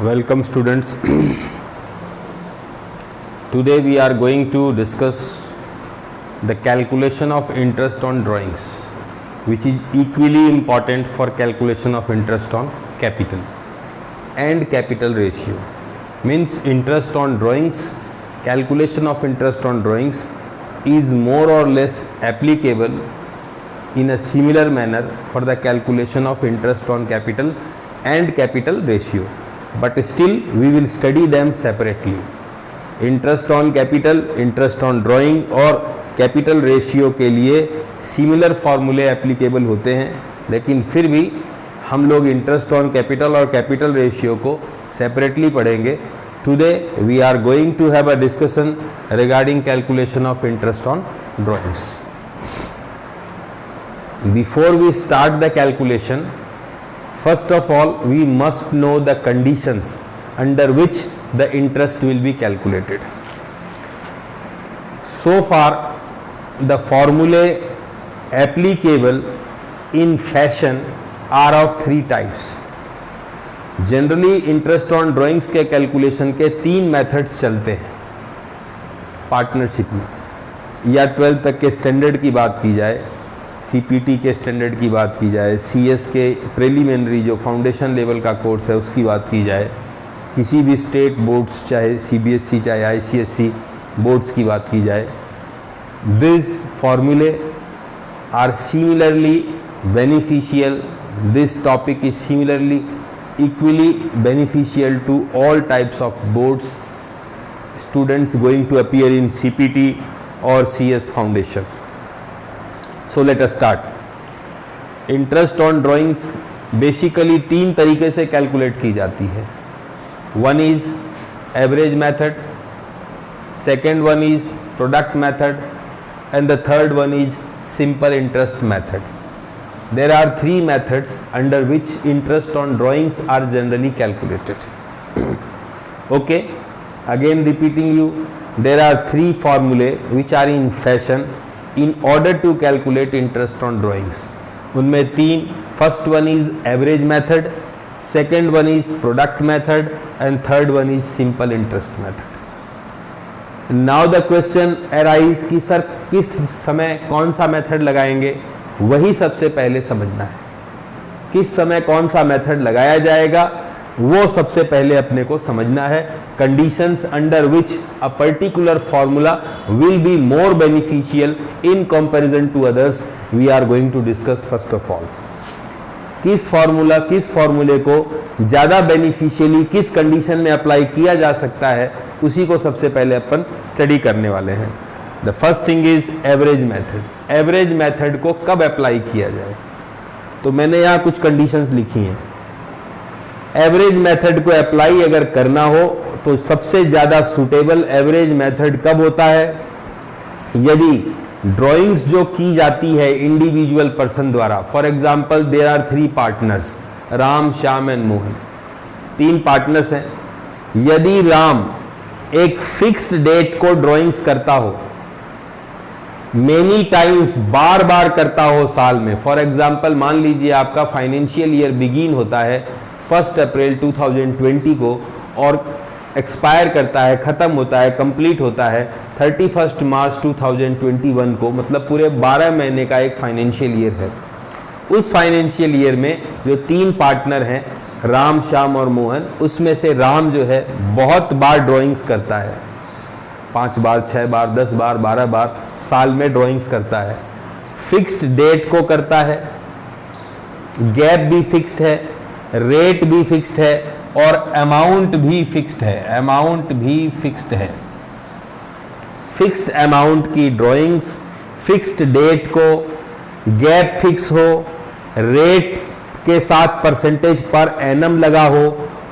Welcome students. Today we are going to discuss the calculation of interest on drawings, which is equally important for calculation of interest on capital and capital ratio. Means interest on drawings, calculation of interest on drawings is more or less applicable in a similar manner for the calculation of interest on capital and capital ratio. But still we will study them separately. Interest on capital, interest on drawing और capital ratio के लिए similar फार्मूले applicable होते हैं, लेकिन फिर भी हम लोग इंटरेस्ट ऑन कैपिटल और कैपिटल रेशियो को सेपरेटली पढ़ेंगे. Today we are going to have a discussion regarding calculation of interest on drawings. Before we start the calculation, first of all we must know the conditions under which the interest will be calculated. So far the formulae applicable in fashion are of three types. Generally interest on drawings के calculation के तीन methods चलते हैं partnership में, या 12th तक के standard की बात की जाए, सीपीटी के स्टैंडर्ड की बात की जाए, सीएस के प्रिलिमिनरी जो फाउंडेशन लेवल का कोर्स है उसकी बात की जाए, किसी भी स्टेट बोर्ड्स चाहे सीबीएसई चाहे आईसीएसई बोर्ड्स की बात की जाए. This formulae are similarly beneficial. This topic is similarly equally beneficial to all types of boards students going to appear in CPT और CS foundation. So let us start. Interest on drawings basically तीन तरीके से calculate की जाती है. One is average method, second one is product method and the third one is simple interest method. There are three methods under which interest on drawings are generally calculated. Okay, again repeating you, there are three formulae which are in fashion in order to calculate interest on drawings. उनमें तीन, first one is average method, second one is product method and third one is simple interest method. Now the question arise कि sir किस समय कौन सा method लगाएंगे, वही सबसे पहले समझना है. किस समय कौन सा मेथड लगाया जाएगा वो सबसे पहले अपने को समझना है. Conditions under which a particular formula will be more beneficial in comparison to others we are going to discuss. First of all किस फॉर्मूले को ज़्यादा बेनिफिशियली किस कंडीशन में अप्लाई किया जा सकता है उसी को सबसे पहले अपन स्टडी करने वाले हैं. The first thing is average method. Average method को कब अप्लाई किया जाए, तो मैंने यहाँ कुछ कंडीशंस लिखी हैं. एवरेज मेथड को अप्लाई अगर करना हो तो सबसे ज़्यादा सूटेबल एवरेज मेथड कब होता है, यदि ड्राइंग्स जो की जाती है इंडिविजुअल पर्सन द्वारा. For example there are three partners, Ram, Shyam and Mohan. तीन पार्टनर्स हैं. यदि राम एक फिक्स्ड डेट को ड्राइंग्स करता हो, मेनी टाइम्स, बार बार करता हो साल में. फॉर एग्जांपल मान लीजिए आपका फाइनेंशियल ईयर बिगिन होता है 1 अप्रैल 2020 को और एक्सपायर करता है, ख़त्म होता है, कंप्लीट होता है 31 मार्च 2021 को. मतलब पूरे 12 महीने का एक फाइनेंशियल ईयर है. उस फाइनेंशियल ईयर में जो तीन पार्टनर हैं राम, श्याम और मोहन, उसमें से राम जो है बहुत बार ड्राइंग्स करता है, 5 बार, 6 बार, 10 बार, 12 बार साल में ड्राइंग्स करता है. फिक्स्ड डेट को करता है, गैप भी फिक्स्ड है, रेट भी फिक्स्ड है और अमाउंट भी फिक्स्ड है. फिक्स्ड अमाउंट की ड्राइंग्स, फिक्स्ड डेट को, गैप फिक्स हो, रेट के साथ परसेंटेज पर एनम लगा हो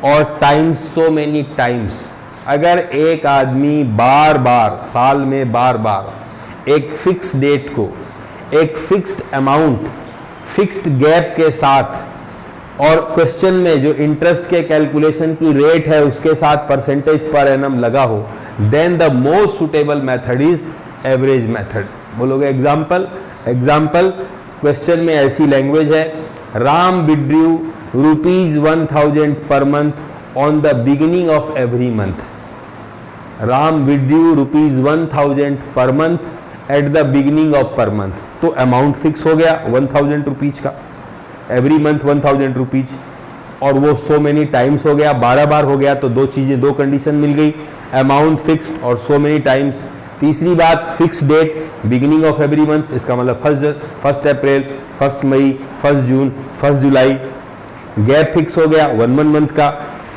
और टाइम्स, सो मेनी टाइम्स. अगर एक आदमी बार बार साल में बार बार एक फिक्स डेट को, एक फिक्स्ड अमाउंट, फिक्स्ड गैप के साथ और क्वेश्चन में जो इंटरेस्ट के कैलकुलेशन की रेट है उसके साथ परसेंटेज पर एनम लगा हो, then the most suitable method is average method. बोलोगे एग्जाम्पल क्वेश्चन में ऐसी लैंग्वेज है, Ram withdrew ₹1000 per month on the beginning of every month. Ram withdrew ₹1000 per month at the beginning of per month, तो amount fix हो गया 1000 rupees का, every month 1000 rupees, और वो सो मेनी टाइम्स हो गया, 12 बार हो गया, तो दो चीजें, दो कंडीशन मिल गई, अमाउंट फिक्स्ड और सो मेनी टाइम्स। तीसरी बात, fix date beginning of every month, इसका मतलब 1 अप्रैल, 1 मई, 1 जून, 1 जुलाई। गैप फिक्स हो गया 1 मंथ का,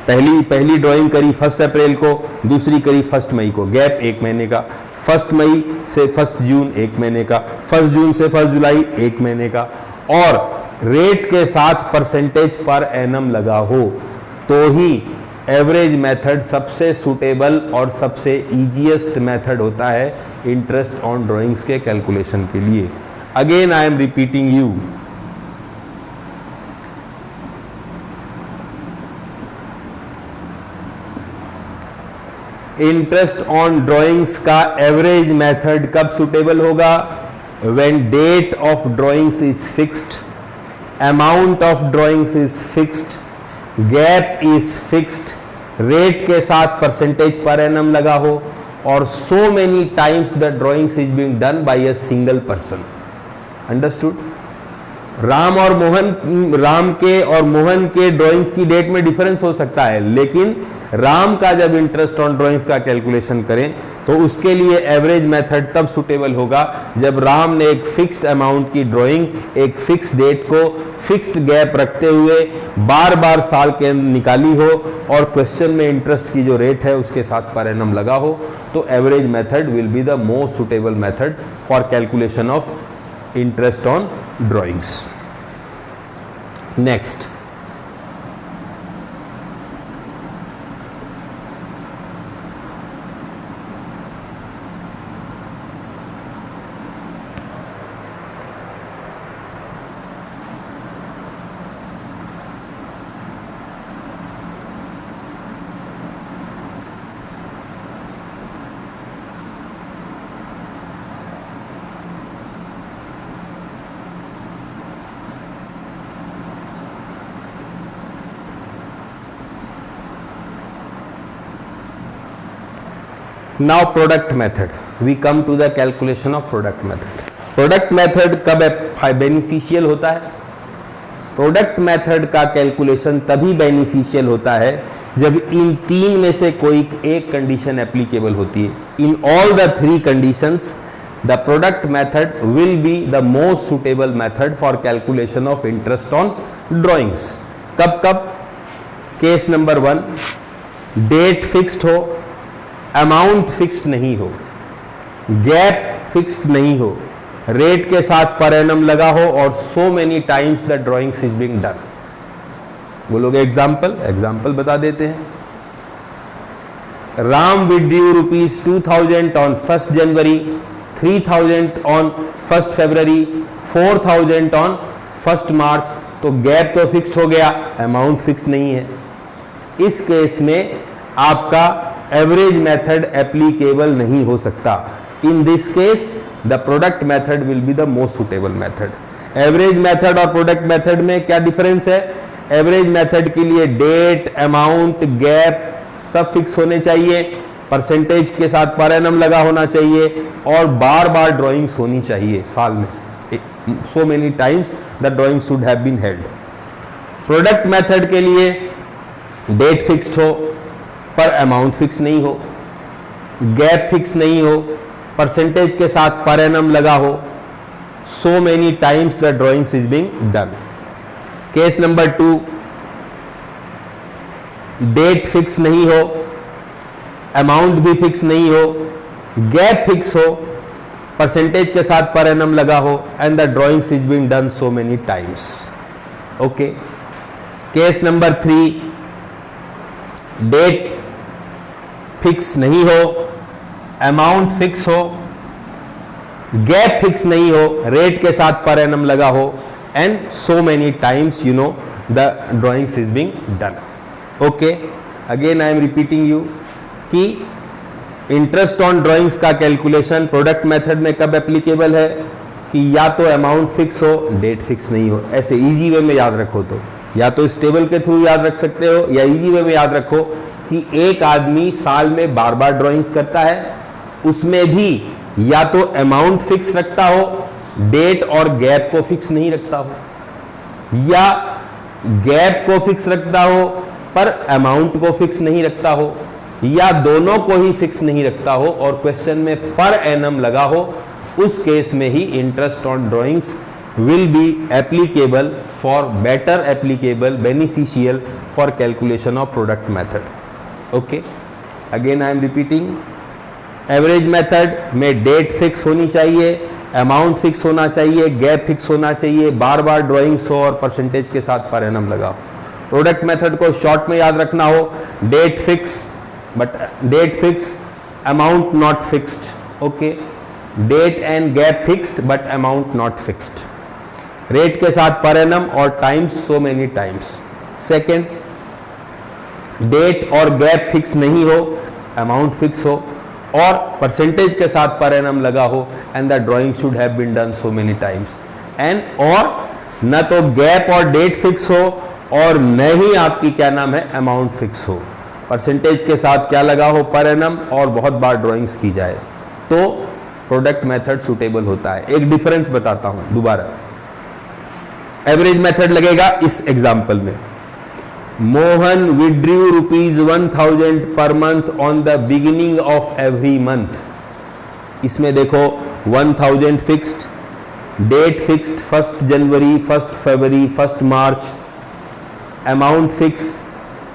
पहली ड्राइंग करी 1 अप्रैल को, दूसरी करी 1 मई को, गैप 1 महीने का। 1 मई से 1 जून 1 महीने का, 1 जून से 1 जुलाई 1 महीने का, और रेट के साथ परसेंटेज पर एनम लगा हो तो ही एवरेज मेथड सबसे सुटेबल और सबसे इजीएस्ट मेथड होता है इंटरेस्ट ऑन ड्राइंग्स के कैलकुलेशन के लिए। Again I am repeating you, interest on drawings का एवरेज मेथड कब सुटेबल होगा? When date of drawings is fixed, amount of drawings is fixed, gap is fixed, rate के साथ परसेंटेज पर एनम लगा हो, और so many times the drawings is being done by a single person. Understood? Ram के और मोहन के drawings की date में डिफरेंस हो सकता है, लेकिन राम का जब इंटरेस्ट ऑन ड्राइंग्स का कैलकुलेशन करें तो उसके लिए एवरेज मेथड तब सुटेबल होगा जब राम ने एक फिक्स्ड अमाउंट की ड्राइंग, एक फिक्स डेट को फिक्स्ड गैप रखते हुए बार बार साल के निकाली हो, और क्वेश्चन में इंटरेस्ट की जो रेट है उसके साथ पर एनम लगा हो, तो average method will be the most suitable method for calculation of interest on drawings. Next, now product method, we come to the calculation of product method. Product method कब beneficial होता है? Product method का calculation तभी beneficial होता है जब इन तीन में से कोई एक कंडीशन एप्लीकेबल होती है। In all the 3 conditions the product method will be the most suitable method for calculation of interest on drawings. कब कब? केस नंबर 1, डेट फिक्स्ड हो, अमाउंट फिक्स्ड नहीं हो, गैप फिक्स्ड नहीं हो, रेट के साथ पर एनम लगा हो, और so many times the drawings is being done. बोलोगे एग्जाम्पल बता देते हैं। Ram withdrew ₹2000 on 1 January, 3000 on 1 February, 4000 on 1 March, तो गैप तो फिक्स्ड हो गया, अमाउंट फिक्स नहीं है। इस केस में आपका एवरेज मेथड एप्लीकेबल नहीं हो सकता। In this case the product method will be the most suitable method. Average method और प्रोडक्ट मेथड में क्या डिफरेंस है? एवरेज मेथड के लिए डेट, अमाउंट, गैप सब फिक्स होने चाहिए, परसेंटेज के साथ पर एनम लगा होना चाहिए, और बार बार ड्राइंग्स होनी चाहिए साल में, so many times the drawing should have been held. Product method के लिए डेट फिक्स्ड हो पर अमाउंट फिक्स नहीं हो, गैप फिक्स नहीं हो, परसेंटेज के साथ पर एनम लगा हो, so many times the drawings is being done. Case number 2, date fix नहीं हो, अमाउंट भी फिक्स नहीं हो, गैप फिक्स हो, परसेंटेज के साथ पर एनम लगा हो, and the drawings is being done so many times. Okay. Case number 3, date fix नहीं हो, अमाउंट फिक्स हो, गैप फिक्स नहीं हो, रेट के साथ पर एनम लगा हो, and so many times the drawings is being done. Okay, again I am repeating you कि इंटरेस्ट ऑन ड्राइंग्स का कैलकुलेशन प्रोडक्ट मेथड में कब एप्लीकेबल है? कि या तो अमाउंट फिक्स हो, डेट फिक्स नहीं हो। ऐसे इजी वे में याद रखो तो या तो इस टेबल के थ्रू याद रख सकते हो या इजी वे में याद रखो कि एक आदमी साल में बार बार ड्राइंग्स करता है, उसमें भी या तो अमाउंट फिक्स रखता हो, डेट और गैप को फिक्स नहीं रखता हो, या गैप को फिक्स रखता हो पर अमाउंट को फिक्स नहीं रखता हो, या दोनों को ही फिक्स नहीं रखता हो और क्वेश्चन में पर एनम लगा हो, उस केस में ही interest on drawings will be applicable for better applicable beneficial for calculation of product method. Okay, again I am repeating, average method में डेट फिक्स होनी चाहिए, अमाउंट फिक्स होना चाहिए, गैप फिक्स होना चाहिए, बार बार ड्राइंग्स हो और परसेंटेज के साथ पर एनम लगाओ। प्रोडक्ट मेथड को शॉर्ट में याद रखना हो, date fix but date fix, amount not fixed. Okay, date and gap fixed but amount not fixed, rate के साथ पर एनम और times so many times. Second, date और गैप फिक्स नहीं हो, अमाउंट फिक्स हो और परसेंटेज के साथ पर एनम लगा हो and the drawing should have been done so many times. And और न तो गैप और डेट फिक्स हो और न ही आपकी क्या नाम है अमाउंट फिक्स हो, परसेंटेज के साथ क्या लगा हो पर एनम और बहुत बार ड्राइंग्स की जाए, तो प्रोडक्ट मेथड सुटेबल होता है। एक डिफरेंस बताता हूं दोबारा, एवरेज मेथड लगेगा इस एग्जाम्पल में, Mohan withdrew ₹1000 per month on the beginning of every month. इसमें देखो 1000 फिक्स्ड, डेट फिक्स्ड 1 जनवरी, 1 फरवरी, 1 मार्च, अमाउंट फिक्स,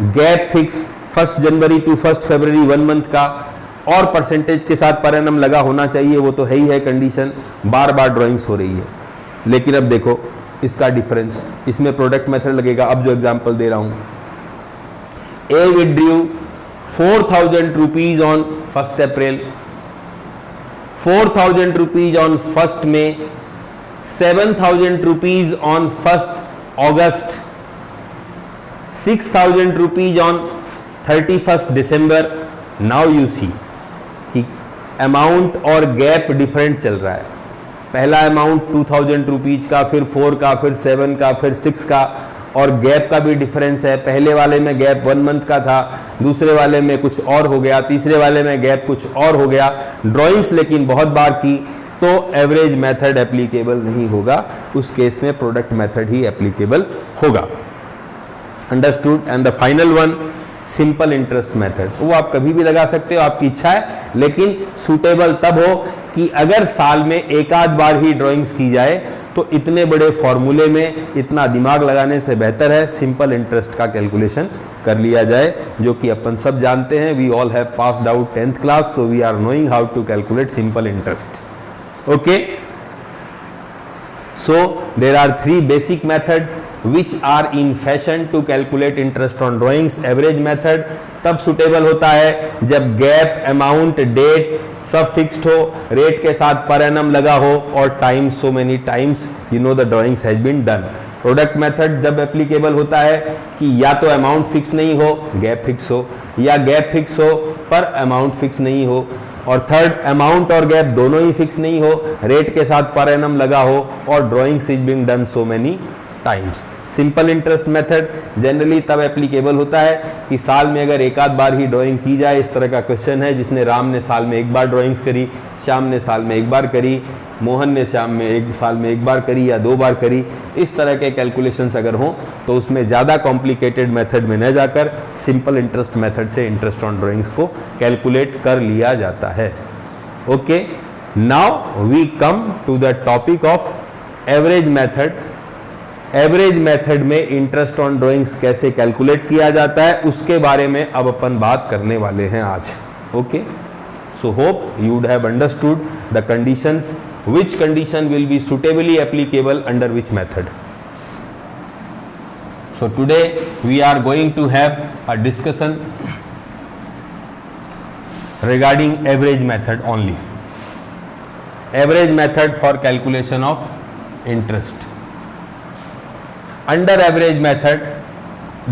गैप फिक्स 1 जनवरी टू 1 फरवरी 1 मंथ का, और परसेंटेज के साथ पर एनम लगा होना चाहिए, वो तो है ही है कंडीशन, बार बार ड्राइंग्स हो रही है। लेकिन अब देखो इसका डिफरेंस, इसमें प्रोडक्ट मेथड लगेगा। अब जो एग्जांपल दे रहा हूं, A withdrew 4000 rupees on 1 April, 4000 rupees on 1 May, 7000 rupees on 1 August, 6000 rupees on 31 December. Now you see कि अमाउंट और गैप डिफरेंट चल रहा है। पहला अमाउंट 2000 रुपीज का, फिर 4 का, फिर 7 का, फिर 6 का, और गैप का भी डिफरेंस है। पहले वाले में गैप 1 मंथ का था, दूसरे वाले में कुछ और हो गया, तीसरे वाले में गैप कुछ और हो गया। ड्राइंग्स लेकिन बहुत बार की, तो एवरेज मेथड एप्लीकेबल नहीं होगा, उस केस में प्रोडक्ट मेथड ही एप्लीकेबल होगा। Understood? And the final one, simple interest method. वो आप कभी भी लगा सकते हो, आपकी इच्छा है, लेकिन सूटेबल तब हो कि अगर साल में एक आध बार ही ड्राइंग्स की जाए, तो इतने बड़े फॉर्मूले में इतना दिमाग लगाने से बेहतर है सिंपल इंटरेस्ट का कैलकुलेशन कर लिया जाए, जो कि अपन सब जानते हैं। We all have passed out 10th class, so we are knowing how to calculate simple interest. Okay, so there are 3 basic methods which are in fashion to calculate interest on drawings. Average method तब suitable होता है जब gap, amount, date सब fixed हो, rate के साथ per annum लगा हो और time so many times you know the drawings has been done. Product method जब एप्लीकेबल होता है कि या तो अमाउंट फिक्स नहीं हो, गैप फिक्स हो, या गैप फिक्स हो पर अमाउंट फिक्स नहीं हो, और थर्ड, अमाउंट और गैप दोनों ही फिक्स नहीं हो, रेट के साथ पर एनम लगा हो और drawings is being done so many times. Simple interest method generally तब एप्लीकेबल होता है कि साल में अगर एक आध बार ही ड्राइंग की जाए। इस तरह का क्वेश्चन है जिसने राम ने साल में एक बार ड्राइंग्स करी, श्याम ने साल में एक बार करी, मोहन ने श्याम में एक साल में एक बार करी या 2 बार करी। इस तरह के कैलकुलेशंस अगर हों तो उसमें ज़्यादा कॉम्प्लिकेटेड मेथड में न जाकर सिंपल इंटरेस्ट मेथड से इंटरेस्ट ऑन ड्राइंग्स को कैलकुलेट कर लिया जाता है। Okay, now we come to the topic of average method. Average method में इंटरेस्ट ऑन ड्राइंग्स कैसे कैलकुलेट किया जाता है, उसके बारे में अब अपन बात करने वाले हैं आज। Okay, so hope you would have understood the conditions, which condition will be suitably applicable under which method. So today we are going to have a discussion regarding average method only. Average method for calculation of interest. Under average method,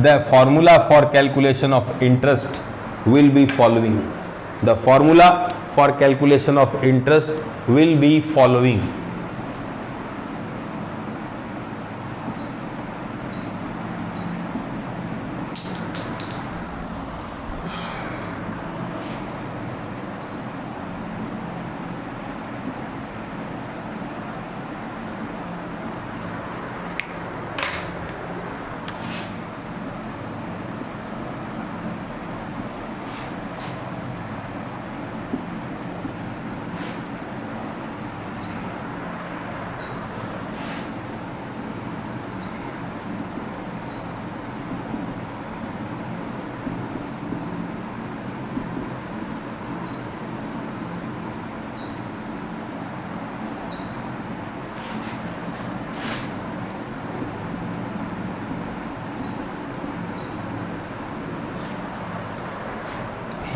the formula for calculation of interest will be following. The formula for calculation of interest will be following.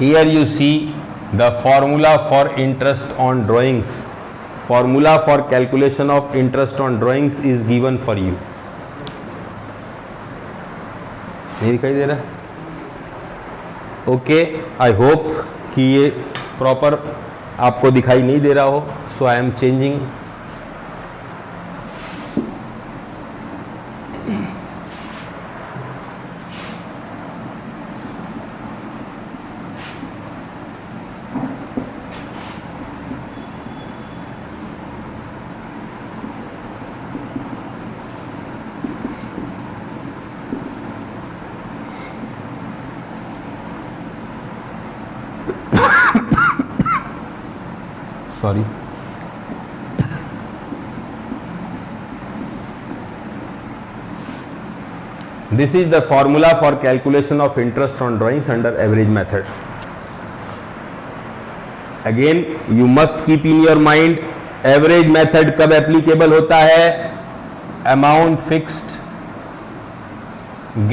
Here you see the formula for interest on drawings. Formula for calculation of interest on drawings is given for you. नहीं दिखाई दे रहा? Okay, I hope कि ये proper आपको दिखाई नहीं दे रहा हो. So I am changing. Sorry. This is the formula for calculation of interest on drawings under average method. Again, you must keep in your mind average method कब applicable होता है? Amount fixed,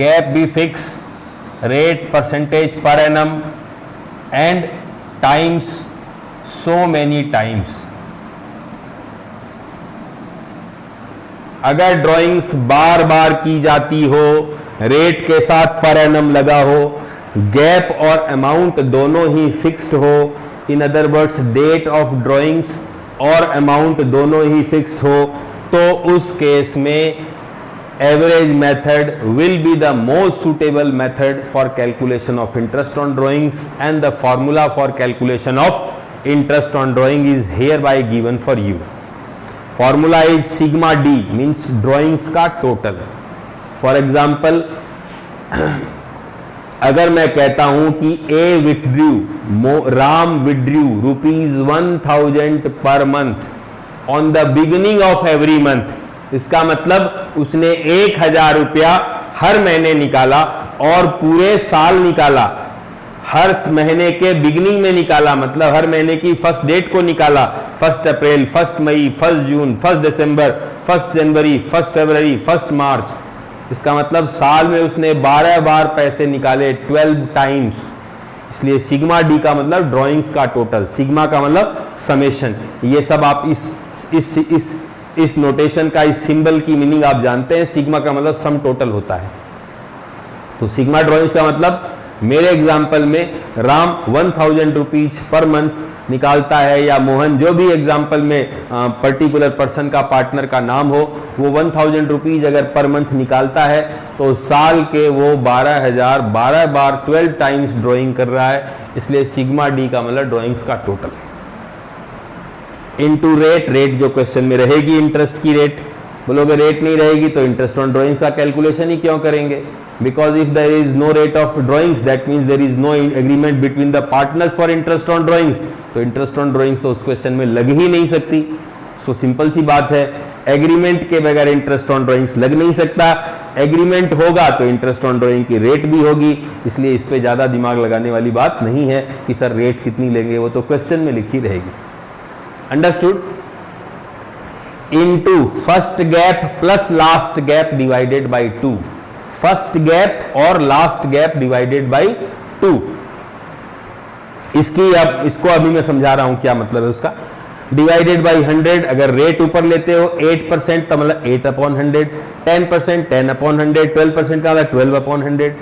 gap भी fix, rate percentage per annum and times so many times. अगर drawings बार बार की जाती हो, rate के साथ पर एनम लगा हो, गैप और अमाउंट दोनों ही फिक्स्ड हो, in other words date of drawings और अमाउंट दोनों ही फिक्स्ड हो, तो उस केस में average method will be the most suitable method for calculation of interest on drawings, and the formula for calculation of interest on drawing is hereby given for you. Formula is sigma d, means drawings का total. For example, अगर मैं कहता हूं कि A withdrew, Ram withdrew ₹1000 per month on the beginning of every month, इसका मतलब उसने 1000 रुपया हर महीने निकाला और पूरे साल निकाला. हर महीने के बिगिनिंग में निकाला, मतलब हर महीने की फर्स्ट डेट को निकाला. 1 अप्रैल, 1 मई, 1 जून, 1 दिसंबर, 1 जनवरी, 1 फरवरी, 1 मार्च. इसका मतलब साल में उसने 12 बार पैसे निकाले, 12 टाइम्स. इसलिए सिग्मा डी का मतलब ड्राइंग्स का टोटल, सिग्मा का मतलब समेशन. ये सब आप इस नोटेशन का, इस सिंबल की मीनिंग आप जानते हैं. सिग्मा का मतलब सम टोटल होता है. तो सिग्मा ड्राइंग्स का मतलब मेरे एग्जाम्पल में राम 1000 रुपीज पर मंथ निकालता है, या मोहन, जो भी एग्जाम्पल में पर्टिकुलर पर्सन का, पार्टनर का नाम हो, वो 1000 रुपीज अगर पर मंथ निकालता है तो साल के वो 12,000 12 बार 12 टाइम्स ड्राइंग कर रहा है. इसलिए सिग्मा डी का मतलब ड्राइंग्स का टोटल. इनटू रेट, रेट जो क्वेश्चन में रहेगी इंटरेस्ट की रेट, बोलोगे रेट नहीं रहेगी तो इंटरेस्ट ऑन ड्राइंग्स का कैलकुलेशन ही क्यों करेंगे? Because if there is no rate of drawings, that means there is no agreement between the partners for interest on drawings. तो interest on drawings तो उस क्वेश्चन में लग ही नहीं सकती. सो सिंपल सी बात है, एग्रीमेंट के बगैर इंटरेस्ट ऑन ड्राइंग्स लग नहीं सकता. एग्रीमेंट होगा तो इंटरेस्ट ऑन ड्राइंग की रेट भी होगी. इसलिए इस पे ज्यादा दिमाग लगाने वाली बात नहीं है कि सर रेट कितनी लेंगे, वो तो क्वेश्चन में लिखी रहेगी. Understood? Into first gap plus last gap divided by 2. First gap और लास्ट गैप डिवाइडेड बाई 2. इसको अभी मैं समझा रहा हूं क्या मतलब है उसका. डिवाइडेड बाई 100, अगर रेट ऊपर लेते हो 8% तो मतलब 8/100, 10% 10/100, 12% का मतलब 12/100,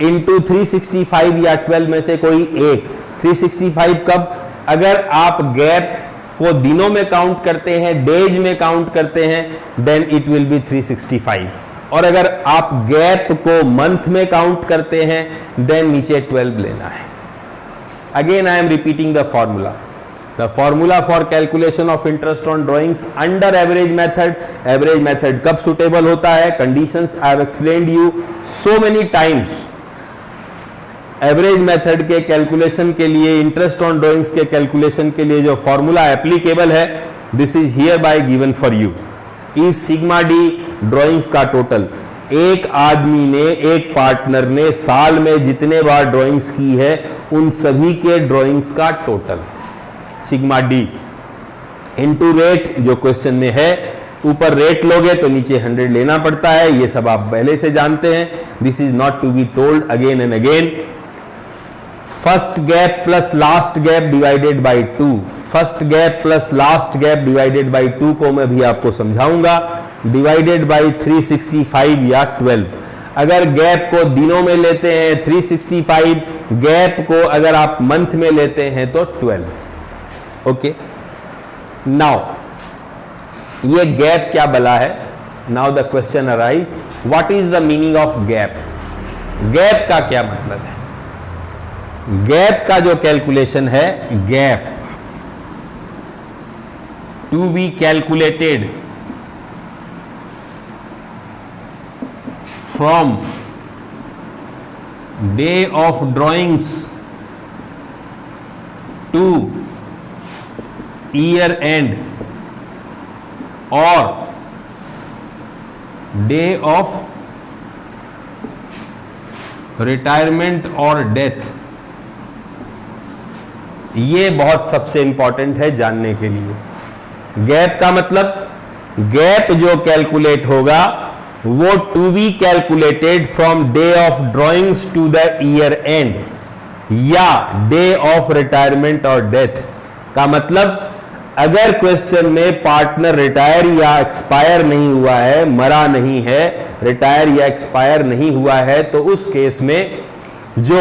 इंटू 365 या 12 में से कोई एक. 365 कब? अगर आप गैप को दिनों में काउंट करते हैं, डेज में काउंट करते हैं, देन इट विल बी 365. और अगर आप गैप को मंथ में काउंट करते हैं, देन नीचे 12 लेना है. Again I am repeating the formula. The formula for calculation of interest on drawings under average method. Average method कब सुटेबल होता है? Conditions I have explained you so many times. Average method के calculation के लिए, interest on drawings के calculation के लिए जो फॉर्मूला एप्लीकेबल है, this is here bye given for you. Is sigma D drawings का टोटल. एक आदमी ने, एक पार्टनर ने साल में जितने बार ड्राइंग्स की है, उन सभी के ड्राइंग्स का total, sigma D, into rate जो क्वेश्चन में है. ऊपर रेट लोगे तो नीचे 100 लेना पड़ता है. ये सब आप पहले से जानते हैं. This is not to be told again and again. First gap plus last gap divided by 2, first gap plus last gap divided by 2 को मैं भी आपको समझाऊंगा, डिवाइडेड बाई 365 या 12। अगर गैप को दिनों में लेते हैं 365, गैप को अगर आप मंथ में लेते हैं तो 12। ओके, नाउ ये गैप क्या बला है? Now the question arise, what is the meaning of gap? Gap का क्या मतलब है? गैप का जो कैलकुलेशन है, gap to be calculated from day of drawings to year end और डे ऑफ रिटायरमेंट और डेथ, ये बहुत सबसे इंपॉर्टेंट है जानने के लिए। गैप का मतलब, गैप जो कैलकुलेट होगा वो to be calculated from day of drawings to the year end या डे ऑफ रिटायरमेंट और डेथ का मतलब, अगर क्वेश्चन में पार्टनर रिटायर या एक्सपायर नहीं हुआ है, मरा नहीं है, रिटायर या एक्सपायर नहीं हुआ है, तो उस केस में जो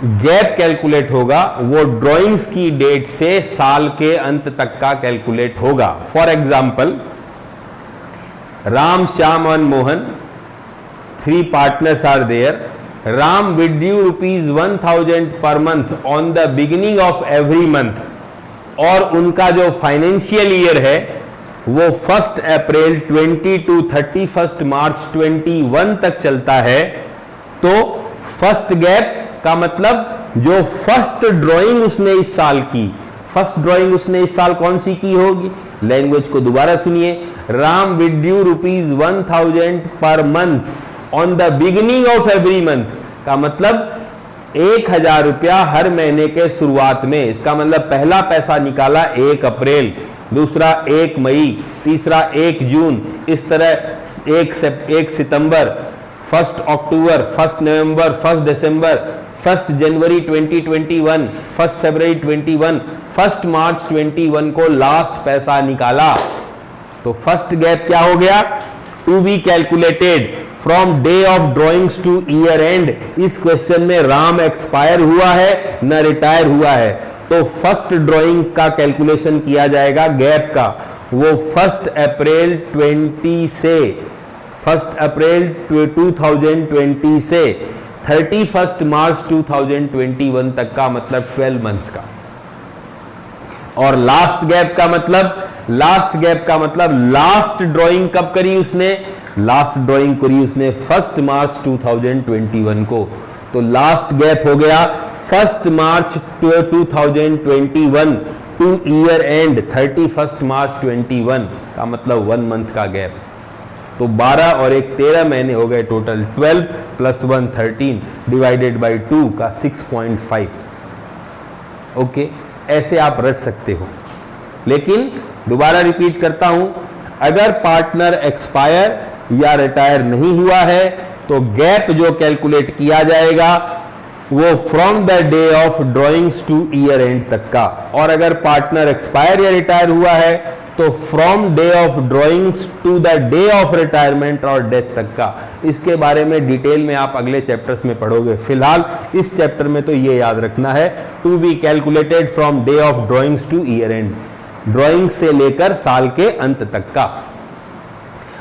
गैप कैलकुलेट होगा वो ड्राइंग्स की डेट से साल के अंत तक का कैलकुलेट होगा। फॉर एग्जाम्पल, राम, श्याम और Mohan, 3 partners are there. Ram will due ₹1000 per month on the beginning of every month, और उनका जो फाइनेंशियल ईयर है वो 1 अप्रैल 20 टू 31 मार्च 21 तक चलता है। तो फर्स्ट गैप का मतलब जो फर्स्ट ड्राइंग उसने इस साल की, फर्स्ट ड्राइंग उसने इस साल कौन सी की होगी? लैंग्वेज को दोबारा सुनिए, Ram will due ₹1000 per month on the beginning of every month का मतलब 1000 रुपया हर महीने के शुरुआत में। इसका मतलब पहला पैसा निकाला 1 अप्रैल, दूसरा 1 मई, तीसरा 1 जून, इस तरह 1 सितंबर, 1 अक्टूबर, 1 नवंबर, 1 दिसंबर, 1 जनवरी 2021, 1 फरवरी 21, 1 मार्च 21 को लास्ट पैसा निकाला। तो फर्स्ट गैप क्या हो गया? To be calculated from day of drawings to year end. इस क्वेश्चन में राम एक्सपायर हुआ है न रिटायर हुआ है, तो फर्स्ट ड्रॉइंग का कैलकुलेशन किया जाएगा गैप का, वो 1 अप्रैल 20 से 1 अप्रैल 2020 से 31 मार्च 2021 तक का, मतलब 12 मंथ्स का। और लास्ट गैप का मतलब, लास्ट गैप का मतलब लास्ट ड्राइंग कब करी उसने? लास्ट ड्राइंग करी उसने 1 मार्च 2021 को। तो लास्ट गैप हो गया 1 मार्च 2021 टू ईयर एंड 31 मार्च 21 का मतलब 1 मंथ का गैप। तो 12 और 1 13 महीने हो गए टोटल। 12 + 1 13 डिवाइडेड बाई 2 का 6.5। ओके, ऐसे आप रट सकते हो। लेकिन दोबारा रिपीट करता हूं, अगर पार्टनर एक्सपायर या रिटायर नहीं हुआ है तो गैप जो कैलकुलेट किया जाएगा वो from the day of drawings to year and तक का, और अगर पार्टनर एक्सपायर या रिटायर हुआ है तो from day of drawings to the day of retirement और डेथ तक का। इसके बारे में डिटेल में आप अगले चैप्टर्स में पढ़ोगे। फिलहाल इस चैप्टर में तो ये याद रखना है, to be calculated from day of drawings to year end, drawing से लेकर साल के अंत तक का।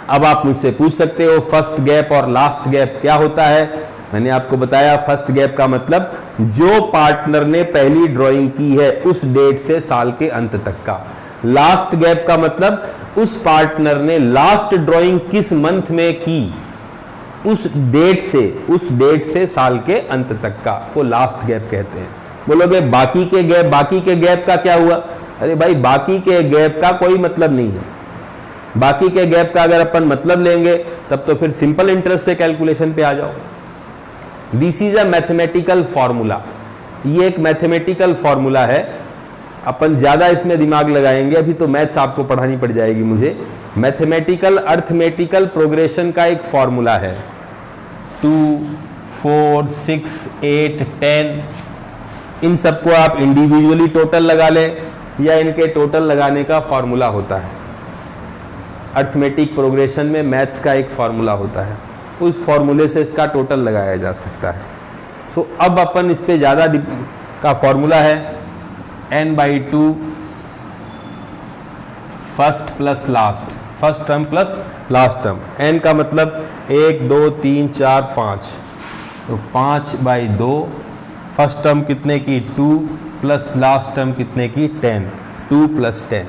अब आप मुझसे पूछ सकते हो फर्स्ट गैप और लास्ट गैप क्या होता है? मैंने आपको बताया फर्स्ट गैप का मतलब जो पार्टनर ने पहली ड्राइंग की है उस डेट से साल के अंत तक का। लास्ट गैप का मतलब उस पार्टनर ने लास्ट ड्राइंग किस मंथ में की, उस डेट से साल के अंत तक का, वो लास्ट गैप कहते हैं। बोलोगे बाकी के गैप का क्या हुआ? अरे भाई, बाकी के गैप का कोई मतलब नहीं है। बाकी के गैप का अगर अपन मतलब लेंगे तब तो फिर सिंपल इंटरेस्ट से कैलकुलेशन पे आ जाओ। This is a mathematical formula, ये एक मैथमेटिकल फॉर्मूला है। अपन ज्यादा इसमें दिमाग लगाएंगे, अभी तो मैथ्स आपको पढ़ानी पड़ जाएगी मुझे। मैथमेटिकल अर्थमेटिकल प्रोग्रेशन का एक फॉर्मूला है। 2, 4, 6, 8, 10 इन सबको आप इंडिविजुअली टोटल लगा लें या इनके टोटल लगाने का फॉर्मूला होता है। अर्थमेटिक प्रोग्रेशन में मैथ्स का एक फॉर्मूला होता है, उस फॉर्मूले से इसका टोटल लगाया जा सकता है। सो अब अपन इस पे ज़्यादा का फॉर्मूला है n/2 first plus last, first term plus last term. n का मतलब 1 2 3 4 5, तो 5/2 फर्स्ट टर्म कितने की 2 प्लस लास्ट टर्म कितने की 10, 2 + 10,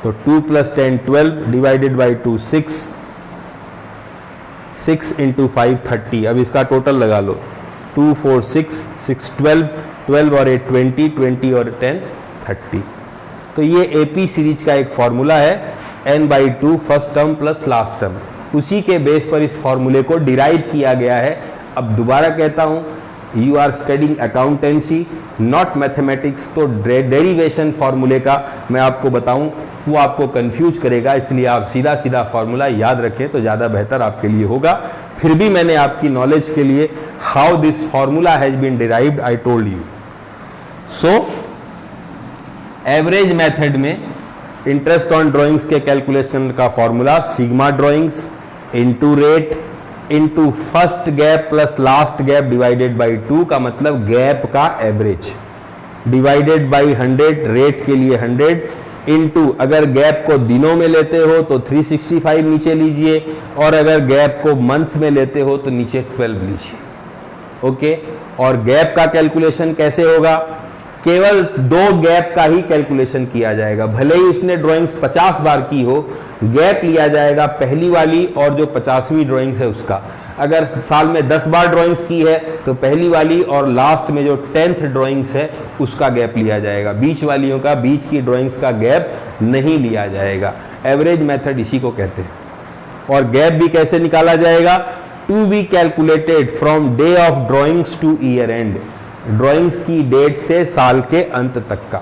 तो 2 + 10 12 डिवाइडेड बाई 2 6, 6 × 5 30। अब इसका टोटल लगा लो, 2 4 6 6 12, 12 और 8 20, 20 और 10 30। तो ये AP सीरीज का एक फॉर्मूला है n/2 first term plus last term. उसी के बेस पर इस फॉर्मूले को डिराइव किया गया है। अब दोबारा कहता हूँ, you are studying accountancy not mathematics, तो डेरिवेशन फॉर्मूले का मैं आपको बताऊं वो आपको कंफ्यूज करेगा, इसलिए आप सीधा सीधा फॉर्मूला याद रखें तो ज़्यादा बेहतर आपके लिए होगा। फिर भी मैंने आपकी नॉलेज के लिए how this formula has been derived I told you. So average method में इंटरेस्ट ऑन ड्राइंग्स के कैलकुलेशन का formula sigma drawings into rate into first gap plus last gap divided by 2, का मतलब गैप का average, divided by 100, rate के लिए 100, into अगर gap को दिनों में लेते हो तो 365 नीचे लीजिए, और अगर गैप को मंथ्स में लेते हो तो नीचे 12 लीजिए। ओके, और गैप का कैलकुलेशन कैसे होगा? केवल 2 गैप का ही कैलकुलेशन किया जाएगा। भले ही उसने ड्राइंग्स 50 बार की हो, गैप लिया जाएगा पहली वाली और जो 50वीं ड्राइंग्स है उसका। अगर साल में 10 बार ड्राइंग्स की है तो पहली वाली और लास्ट में जो 10th ड्राइंग्स है उसका गैप लिया जाएगा। बीच वालियों का, बीच की ड्राइंग्स का गैप नहीं लिया जाएगा। एवरेज मेथड इसी को कहते हैं। और गैप भी कैसे निकाला जाएगा? To be calculated from day of drawings to year end, drawings की डेट से साल के अंत तक का।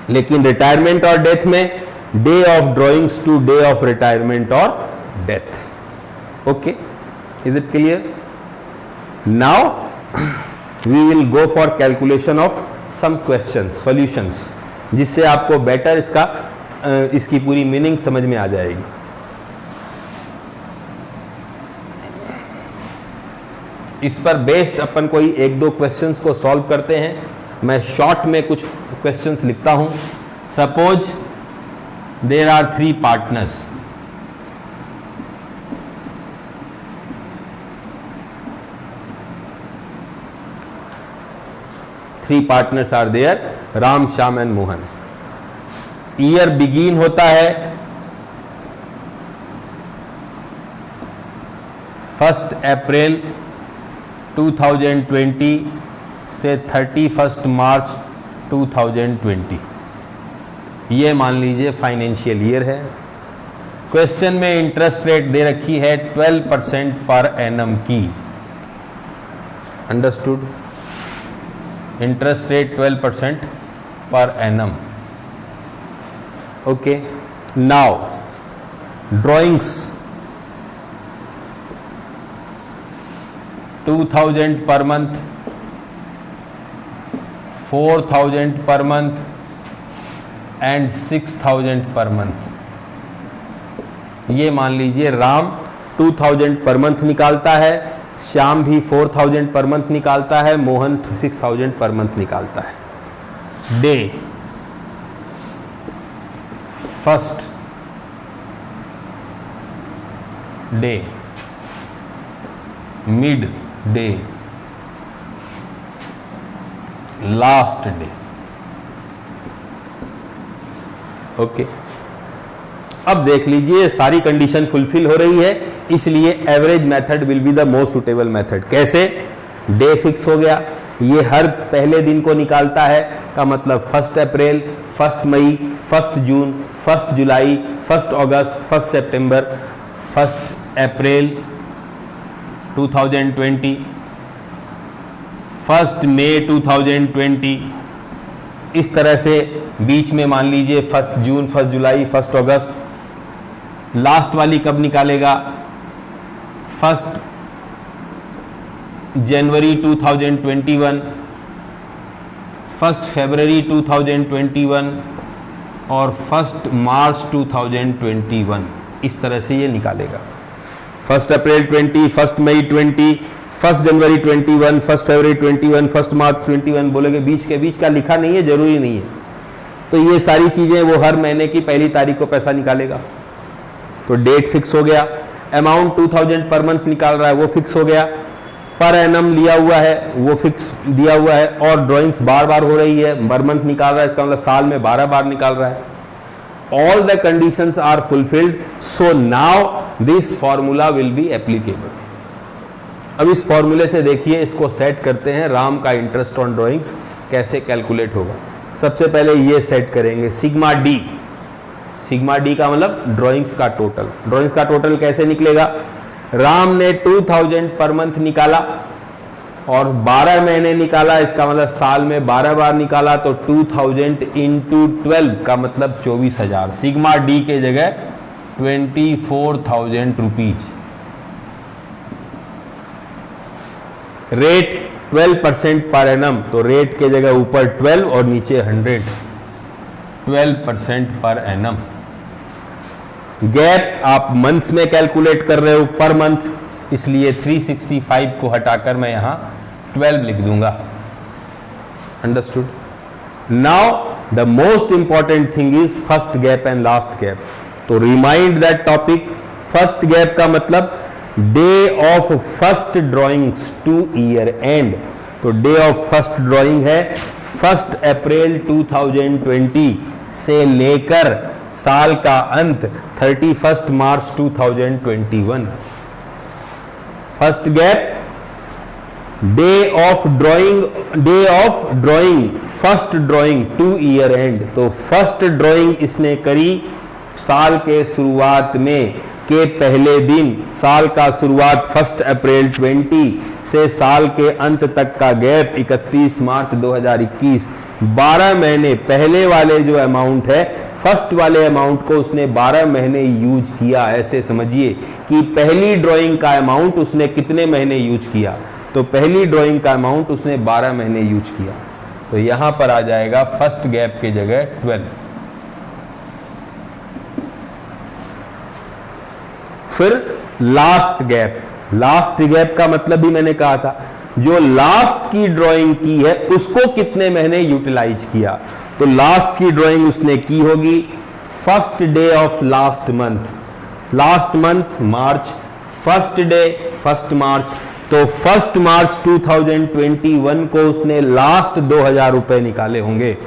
लेकिन रिटायरमेंट और डेथ में day of drawings to day of retirement और death. Okay, is it clear? Now we will go for calculation of some questions, solutions, जिससे आपको बेटर इसकी पूरी मीनिंग समझ में आ जाएगी। इस पर बेस्ड अपन कोई 1-2 क्वेश्चंस को सॉल्व करते हैं। मैं शॉर्ट में कुछ क्वेश्चंस लिखता हूं। Suppose there are 3 partners, are there, Ram, Shyam and Mohan. Year begin होता है 1 अप्रैल 2020 से 31 मार्च 2020, ये मान लीजिए फाइनेंशियल ईयर है। क्वेश्चन में इंटरेस्ट रेट दे रखी है 12% पर एनम की। Understood? Interest rate 12% per annum. Okay, now drawings 2000 per month, 4000 per month and 6000 per month. ये मान लीजिए राम 2000 पर मंथ निकालता है, श्याम भी 4000 पर मंथ निकालता है, मोहन 6000 पर मंथ निकालता है। Day, first day, mid day, last day. Okay, अब देख लीजिए सारी कंडीशन फुलफिल हो रही है, इसलिए average method will be the most suitable method. कैसे? डे फिक्स हो गया, ये हर पहले दिन को निकालता है, का मतलब 1 अप्रैल, 1 मई, 1 जून, 1 जुलाई, 1 अगस्त, 1 सितंबर, 1 अप्रैल 2020, 1 मई 2020। इस तरह से बीच में मान लीजिए 1 जून, 1 जुलाई, 1 अगस्त। लास्ट वाली कब निकालेगा? 1 जनवरी 2021, 1 फरवरी 2021 और 1 मार्च 2021, इस तरह से ये निकालेगा। 1 अप्रैल 20, 1 मई 20, 1 जनवरी 21, 1 फरवरी 21, 1 मार्च 21 बोलोगे, बीच का लिखा नहीं है, जरूरी नहीं है। तो ये सारी चीजें वो हर महीने की पहली तारीख को पैसा निकालेगा। तो डेट फिक्स हो गया, अमाउंट 2000 पर मंथ निकाल रहा है वो फिक्स हो गया, पर एनम लिया हुआ है वो फिक्स दिया हुआ है, और ड्राइंग्स बार बार हो रही है, पर मंथ निकाल रहा है, इसका मतलब साल में 12 बार निकाल रहा है। All the conditions are fulfilled, so now this formula will be applicable. अब इस फॉर्मूले से देखिए, इसको सेट करते हैं, राम का इंटरेस्ट ऑन ड्राइंग्स कैसे कैलकुलेट होगा। सबसे पहले ये सेट करेंगे सिग्मा डी। सिग्मा डी का मतलब ड्राइंग्स का टोटल। ड्राइंग्स का टोटल कैसे निकलेगा? राम ने 2000 पर मंथ निकाला और 12 महीने निकाला, इसका मतलब साल में 12 बार निकाला, तो 2000 इंटू 12 का मतलब 24,000। सिग्मा डी के जगह 24,000 रुपीज। रेट 12% पर एनम, तो रेट के जगह ऊपर 12 और नीचे 100, 12% पर एनम। गैप आप मंथ्स में कैलकुलेट कर रहे हो, पर मंथ, इसलिए 365 को हटाकर मैं यहां 12 लिख दूंगा। Understood? Now the most important thing is first gap and last gap. तो remind that topic. First gap का मतलब day of first drawings to year end. तो डे ऑफ फर्स्ट ड्राइंग है 1 अप्रैल 2020 से लेकर साल का अंत 31 मार्च 2021। First gap day of drawing first drawing to year end. तो फर्स्ट ड्राइंग इसने करी साल के शुरुआत में के पहले दिन, साल का शुरुआत 1 अप्रैल 20 से साल के अंत तक का गैप 31 मार्च 2021। 12 महीने पहले वाले जो अमाउंट है, फर्स्ट वाले अमाउंट को उसने 12 महीने यूज किया। ऐसे समझिए कि पहली ड्राइंग का अमाउंट उसने कितने महीने यूज किया, तो पहली ड्राइंग का अमाउंट उसने 12 महीने यूज किया। तो यहां पर आ जाएगा फर्स्ट गैप के जगह 12। फिर लास्ट गैप। लास्ट गैप का मतलब भी मैंने कहा था, जो लास्ट की ड्राइंग की है उसको कितने महीने यूटिलाइज किया। तो लास्ट की ड्राइंग उसने की होगी first day of last month. Last month March, first day 1 March, तो 1 मार्च 2021 को उसने लास्ट 2000 रुपए निकाले होंगे।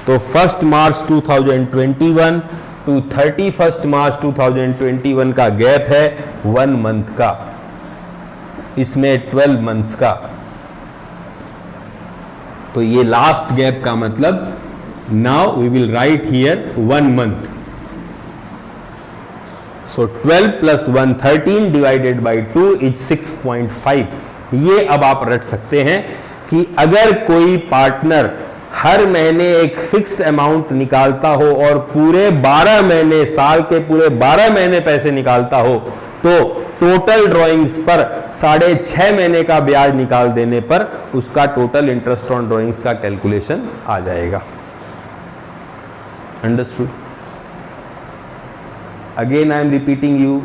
तो 1 मार्च 2021 टू 31 मार्च 2021 का गैप है 1 मंथ का, इसमें 12 मंथ्स का। तो ये लास्ट गैप का मतलब, now we will write here 1 month. So 12 plus 1 13 divided by 2 is 6.5। ये अब आप रट सकते हैं कि अगर कोई पार्टनर हर महीने एक फिक्स्ड अमाउंट निकालता हो और पूरे 12 महीने, साल के पूरे 12 महीने पैसे निकालता हो, तो टोटल ड्राइंग्स पर 6.5 महीने का ब्याज निकाल देने पर उसका टोटल इंटरेस्ट ऑन ड्राइंग्स का कैलकुलेशन आ जाएगा। Understood? Again I am repeating you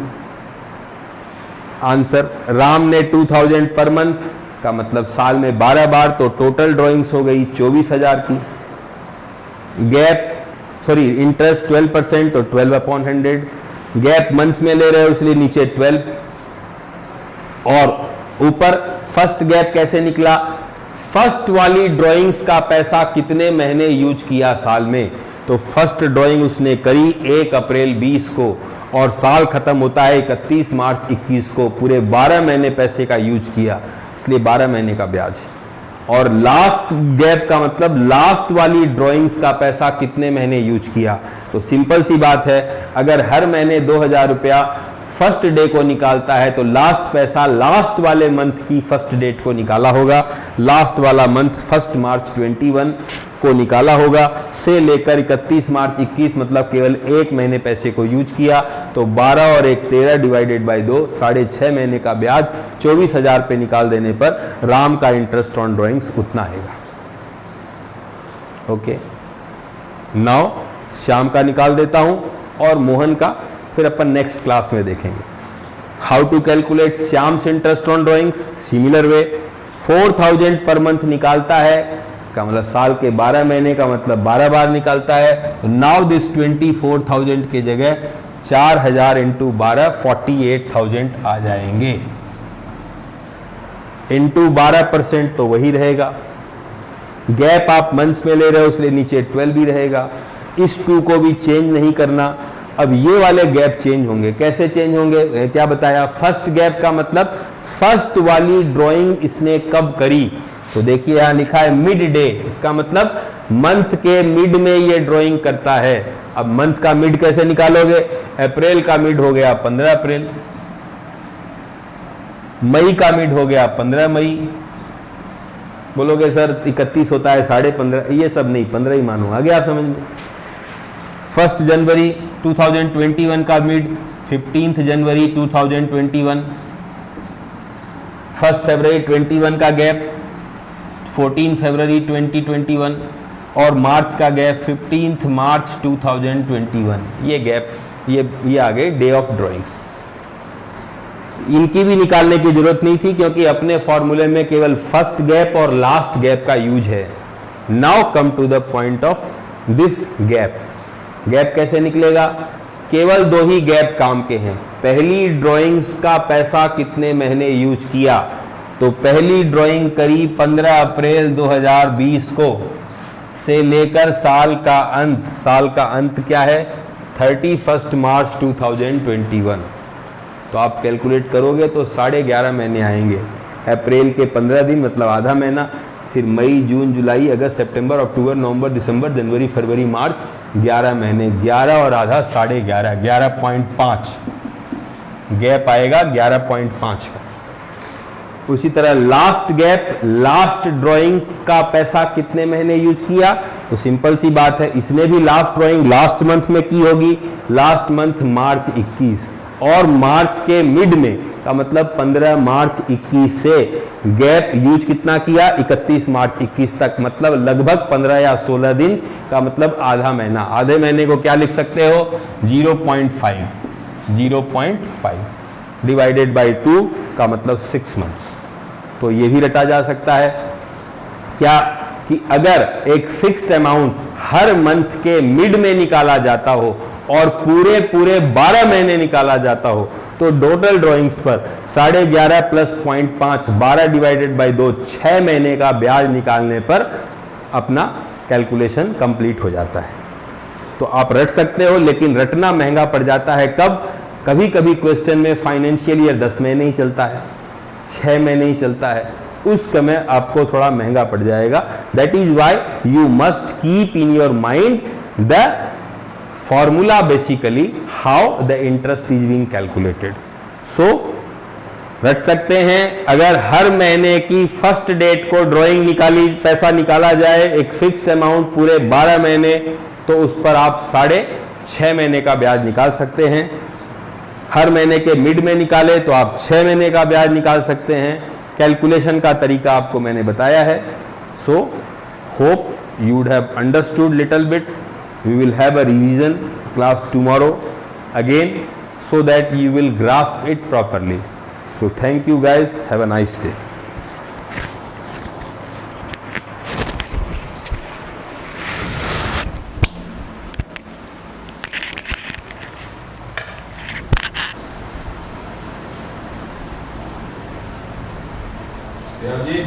answer. Ram ने 2000 पर मंथ का मतलब साल में 12 बार, तो टोटल ड्राइंग्स हो गई 24,000 की। इंटरेस्ट 12%, तो 12/100। गैप मंथ्स में ले रहे हो इसलिए नीचे 12, और ऊपर फर्स्ट गैप कैसे निकला? फर्स्ट वाली ड्राइंग्स का पैसा कितने महीने यूज किया साल में। तो फर्स्ट ड्राइंग उसने करी 1 अप्रैल 20 को और साल खत्म होता है 31 मार्च 21 को। पूरे 12 महीने पैसे का यूज किया, इसलिए 12 महीने का ब्याज। और लास्ट गैप का मतलब लास्ट वाली ड्राइंग्स का पैसा कितने महीने यूज किया। तो सिंपल सी बात है, अगर हर महीने 2000 रुपया फर्स्ट डे को निकालता है तो लास्ट पैसा लास्ट वाले मंथ की फर्स्ट डेट को निकाला होगा, लास्ट वाला मंथ 1 मार्च 21 को निकाला होगा, से लेकर 31 मार्च 21 मतलब केवल एक महीने पैसे को यूज किया, तो 12 और 1 13 डिवाइडेड बाय 2 6.5 महीने का ब्याज 24,000 पे निकाल देने पर राम का इंटरेस्ट ऑन ड्राइंग्स उतना आएगा। ओके, नाउ श्याम का निकाल देता हूं और मोहन का फिर अपन नेक्स्ट क्लास में देखेंगे। How to calculate Shyam's interest on drawings, similar way 4000 per month निकालता है, इसका मतलब साल के 12 महीने का मतलब 12 बार निकालता है। तो नाउ दिस 24,000 की जगह 4000 इंटू 12 48,000 आ जाएंगे, इंटू 12% तो वही रहेगा, गैप आप मंथ्स में ले रहे हो इसलिए नीचे 12 भी रहेगा, इस 2 को भी चेंज नहीं करना। अब ये वाले गैप चेंज होंगे, कैसे चेंज होंगे, क्या बताया, फर्स्ट गैप का मतलब फर्स्ट वाली ड्राइंग इसने कब करी, तो देखिए यहां लिखा है मिड डे, इसका मतलब मंथ के मिड में ये ड्राइंग करता है। अब मंथ का मिड कैसे निकालोगे, अप्रैल का मिड हो गया 15 अप्रैल, मई का मिड हो गया 15 मई, बोलोगे सर 31 होता है 15.5, ये सब नहीं 15 ही मानो, आ गया समझ में। 1 जनवरी 2021 का मिड 15 जनवरी 2021, 1 फरवरी 21 का गैप 14 फरवरी 2021 और मार्च का गैप 15 मार्च 2021, ये गैप ये आ गए डे ऑफ ड्राइंग्स। इनकी भी निकालने की जरूरत नहीं थी क्योंकि अपने फॉर्मूले में केवल फर्स्ट गैप और लास्ट गैप का यूज है। Now come to the point of this gap. Gap कैसे निकलेगा, केवल 2 ही गैप काम के हैं। पहली ड्राइंग्स का पैसा कितने महीने यूज किया, तो पहली ड्राइंग करी 15 अप्रैल 2020 को, से लेकर साल का अंत क्या है 31 मार्च 2021। तो आप कैलकुलेट करोगे तो 11.5 महीने आएंगे। अप्रैल के 15 दिन मतलब आधा महीना, फिर मई जून जुलाई अगस्त सितंबर अक्टूबर नवंबर दिसंबर जनवरी फरवरी मार्च 11 महीने, 11 और आधा 11.5 11.5 गैप आएगा 11.5 का। उसी तरह लास्ट गैप, लास्ट ड्राइंग का पैसा कितने महीने यूज किया, तो सिंपल सी बात है, इसने भी लास्ट ड्राइंग लास्ट मंथ में की होगी, लास्ट मंथ मार्च 21 और मार्च के मिड में का मतलब 15 मार्च 21 से गैप यूज कितना किया 31 मार्च 21 तक, मतलब लगभग 15 या 16 दिन का मतलब आधा महीना। आधे महीने को क्या लिख सकते हो 0.5 डिवाइडेड बाय 2 का मतलब 6 मंथ्स। तो ये भी रटा जा सकता है क्या कि अगर एक फिक्स्ड अमाउंट हर मंथ के मिड में निकाला जाता हो और पूरे 12 महीने निकाला जाता हो तो टोटल ड्राइंग्स पर 11.5 प्लस 0.5 12 डिवाइडेड बाय 2 6 महीने का ब्याज निकालने पर अपना कैलकुलेशन कंप्लीट हो जाता है। तो आप रट सकते हो, लेकिन रटना महंगा पड़ जाता है। कब, कभी कभी क्वेश्चन में फाइनेंशियल ईयर 10 महीने ही चलता है, 6 महीने ही चलता है, उस समय आपको थोड़ा महंगा पड़ जाएगा। That is why you must keep in your mind the formula, basically how the interest is being calculated. So रख सकते हैं, अगर हर महीने की फर्स्ट डेट को ड्राइंग पैसा निकाला जाए एक फिक्स्ड अमाउंट पूरे 12 महीने, तो उस पर आप 6.5 महीने का ब्याज निकाल सकते हैं। हर महीने के मिड में निकाले तो आप 6 महीने का ब्याज निकाल सकते हैं। कैलकुलेशन का तरीका आपको मैंने बताया है। So hope you would have understood little bit. We will have a revision class tomorrow again so that you will grasp it properly. So thank you guys, have a nice day. Ji